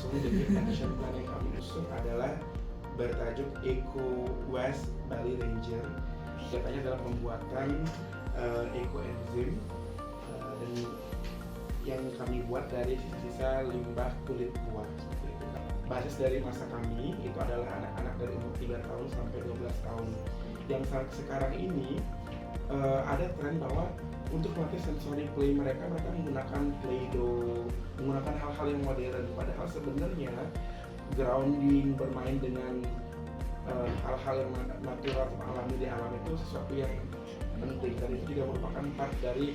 usung, jadi action plan yang kami usung adalah bertajuk Eco Waste Bali Ranger. Kegiatannya adalah pembuatan eco enzim dan yang kami buat dari sisa-sisa limbah kulit buah seperti itu. Basis dari masa kami itu adalah anak-anak dari umur 3 tahun sampai 12 tahun. Yang sekarang ini ada tren bahwa untuk melatih sensory play mereka menggunakan play-doh, menggunakan hal-hal yang modern. Padahal sebenarnya grounding, bermain dengan hal-hal yang natural atau alami di alam itu sesuatu yang penting, dan itu juga merupakan part dari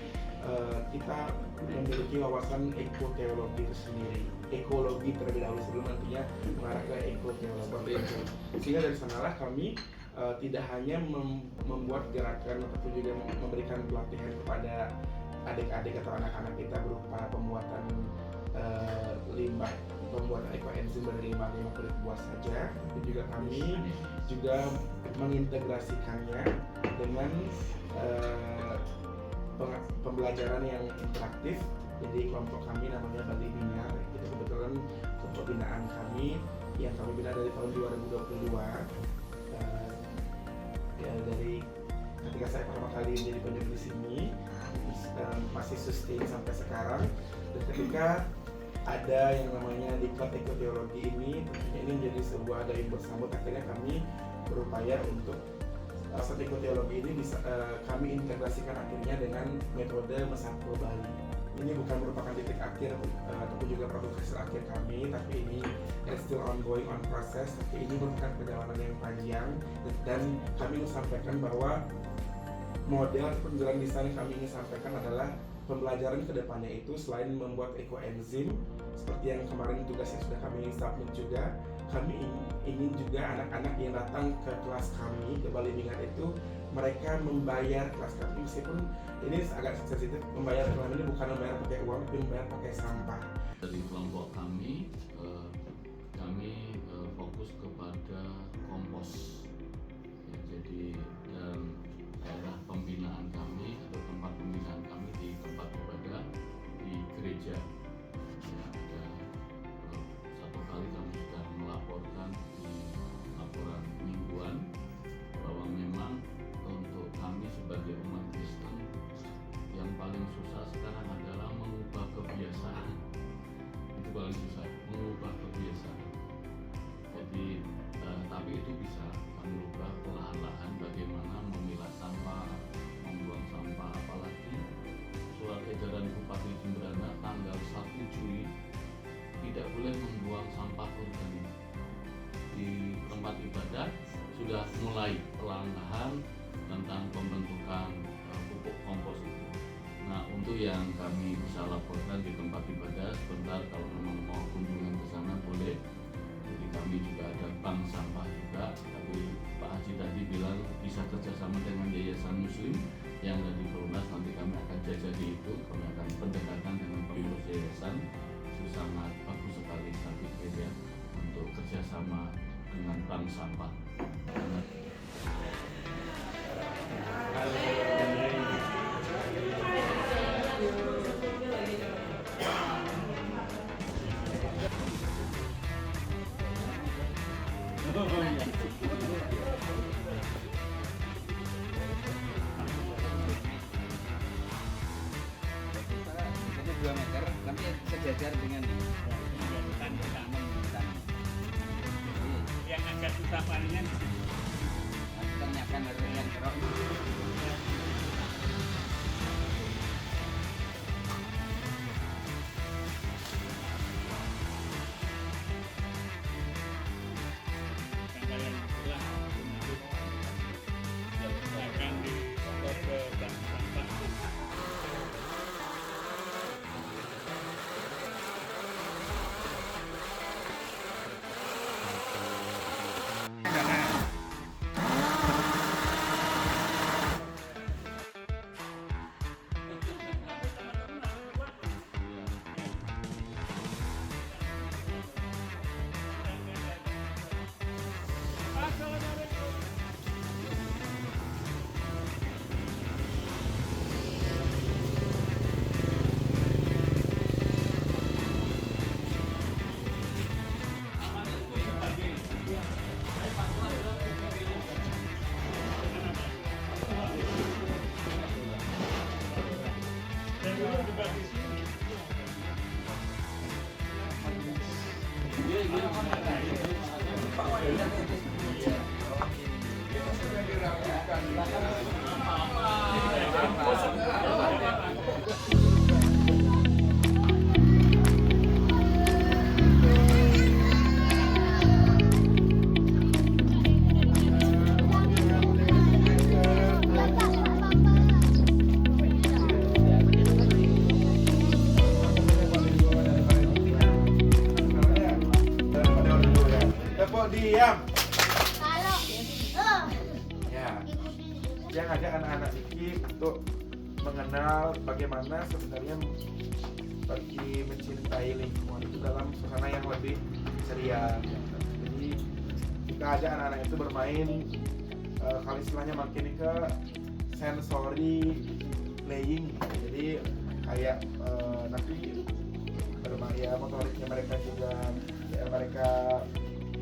kita memiliki wawasan ekoteologi itu sendiri, ekologi terlebih dahulu sebelum nantinya mengarah ke ekoteologi itu. Sehingga dari sanalah kami tidak hanya membuat gerakan ataupun juga memberikan pelatihan kepada adik-adik atau anak-anak kita berupa pembuatan limbah, pembuatan ekoenzim dari limbah kulit buah saja, tapi juga kami juga mengintegrasikannya dengan pembelajaran yang interaktif. Jadi kelompok kami namanya Bali Binar, itu kebetulan kelompok binaan kami yang kami bina dari tahun 2022. Ya, dari ketika saya pertama kali menjadi pendidik di sini masih sustain sampai sekarang, dan ketika ada yang namanya diklat ekoteologi ini, tentunya ini menjadi sebuah gayung bersambut. Akhirnya kami berupaya untuk satu ekoteologi ini bisa kami integrasikan akhirnya dengan metode Mesako Bali. Ini bukan merupakan titik akhir ataupun juga produk hasil akhir kami, tapi ini still ongoing on process. Tapi ini merupakan perjalanan yang panjang, dan kami ingin sampaikan bahwa model ataupun jalan desain yang kami ingin sampaikan adalah pembelajaran kedepannya itu selain membuat ekoenzim seperti yang kemarin tugas yang sudah kami submit juga, kami ingin juga anak-anak yang datang ke kelas kami ke Bali Bingat itu mereka membayar kelas kami, meskipun ini agak sensitif. Membayar kelas ini bukan membayar pakai uang, tapi membayar pakai sampah. Dari kelompok kami fokus kepada kompos. Ya, jadi daerah pembinaan kami atau tempat pembinaan kami di tempat ibadah di gereja. Ya, ada satu kali kami sudah melaporkan di laporan mingguan bahwa memang untuk kami sebagai umat Kristen yang paling susah sekarang adalah mengubah kebiasaan. Itu paling susah, mengubah kebiasaan. Jadi tapi itu bisa kami ubah perlahan-lahan, bagaimana memilah sampah, membuang sampah. Apalagi surat edaran Bupati Jemberana tanggal 1 Juli tidak boleh membuang sampah organik di tempat ibadah. Sudah mulai perlahan-lahan tentang pembentukan pupuk kompos itu. Nah, untuk yang kami bisa laporkan di tempat ibadah, sebentar kalau memang mau kunjungan ke sana boleh. Jadi kami juga ada bank sampah juga, tapi Pak Haji tadi bilang bisa kerjasama dengan Yayasan Muslim yang ada di Perumnas. Nanti kami akan jajaki itu, kami akan pendekatan dengan pengurus yayasan. Itu sangat bagus sekali saya pikir ya, untuk kerjasama dengan bank sampah. Itu 2 meter, tapi sejajar dengan hutan. hutan. Jadi Yang agak susah palingan di sini. tanyakan harus yang kerok. Kalian pulang silakan di ke bank sampah. yang ngajak anak-anak ini untuk mengenal bagaimana sebenarnya bagi mencintai lingkungan itu dalam suasana yang lebih ceria. Jadi kita ajak anak-anak itu bermain, kalau istilahnya makin ke sensory playing. Jadi kayak nanti bermain ya, motoriknya mereka juga ya, mereka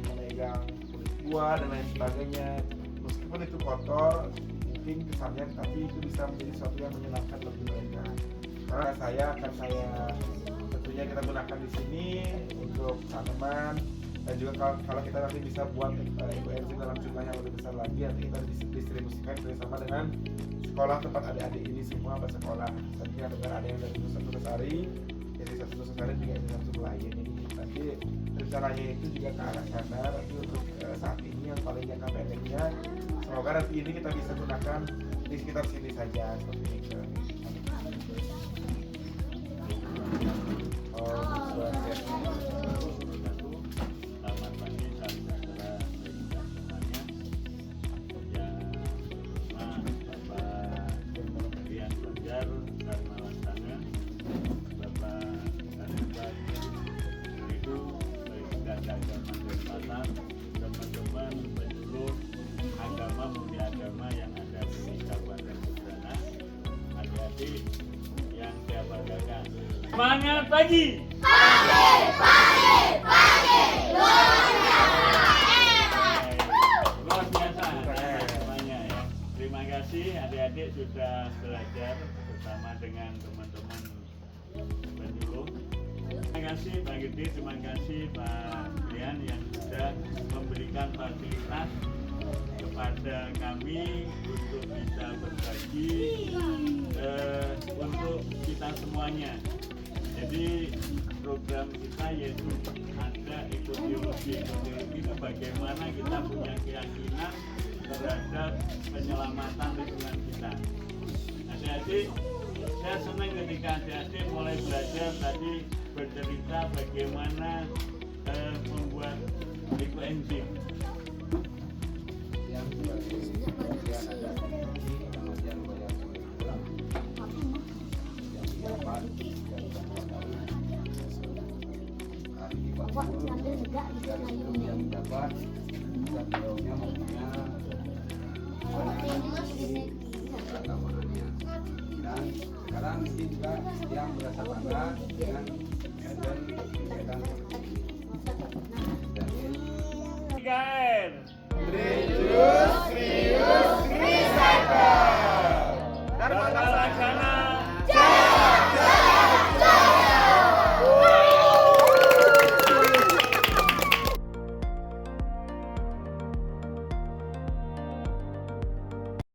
memegang kulit buah dan lain sebagainya. Meskipun itu kotor mungkin kesannya, tapi itu bisa menjadi sesuatu yang menyenangkan bagi mereka. Karena saya tentunya kita gunakan di sini untuk tanaman, dan juga kalau kita nanti bisa buat ekoenzim dalam jumlah yang lebih besar lagi, nanti kita distribusikan bersama dengan sekolah tempat adik-adik ini semua bersekolah. Tadi kita dengar ada yang dari Nusa Sari, dari Nusa Sari juga ada satu lain. Jadi nanti rencananya itu juga ke arah sana. Tapi untuk saat ini yang paling jangka pendeknya, semoga nanti ini kita bisa gunakan di sekitar sini saja seperti itu. Selamat pagi, salam sejahtera bagi kita semuanya. Yang pertama, Bapak Rian Banjar Karma Laksana, Bapak Kanibal itu Bapak Agama Denpasar, teman-teman penyuluh agama mulia agama yang ada di Kabupaten Susana, adik-adik yang saya banggakan. Semangat pagi! Luar biasa semuanya ya. Terima kasih adik-adik sudah belajar bersama dengan teman-teman penyuluh. Terima kasih Pak Gede, terima kasih Pak Brian yang sudah memberikan fasilitas kepada kami untuk bisa berbagi untuk kita semuanya. Jadi program kita yaitu ada ekobiologi itu bagaimana kita punya keyakinan terhadap penyelamatan lingkungan kita. Adik-adik, saya senang ketika adik-adik mulai belajar tadi bercerita bagaimana membuat ekoenzim. Yang kemudian ada kemudian banyak kurang yang dapat hari yang dapat dan beliaunya mempunyai keagamaannya, dan sekarang ini juga yang merasa bangga dengan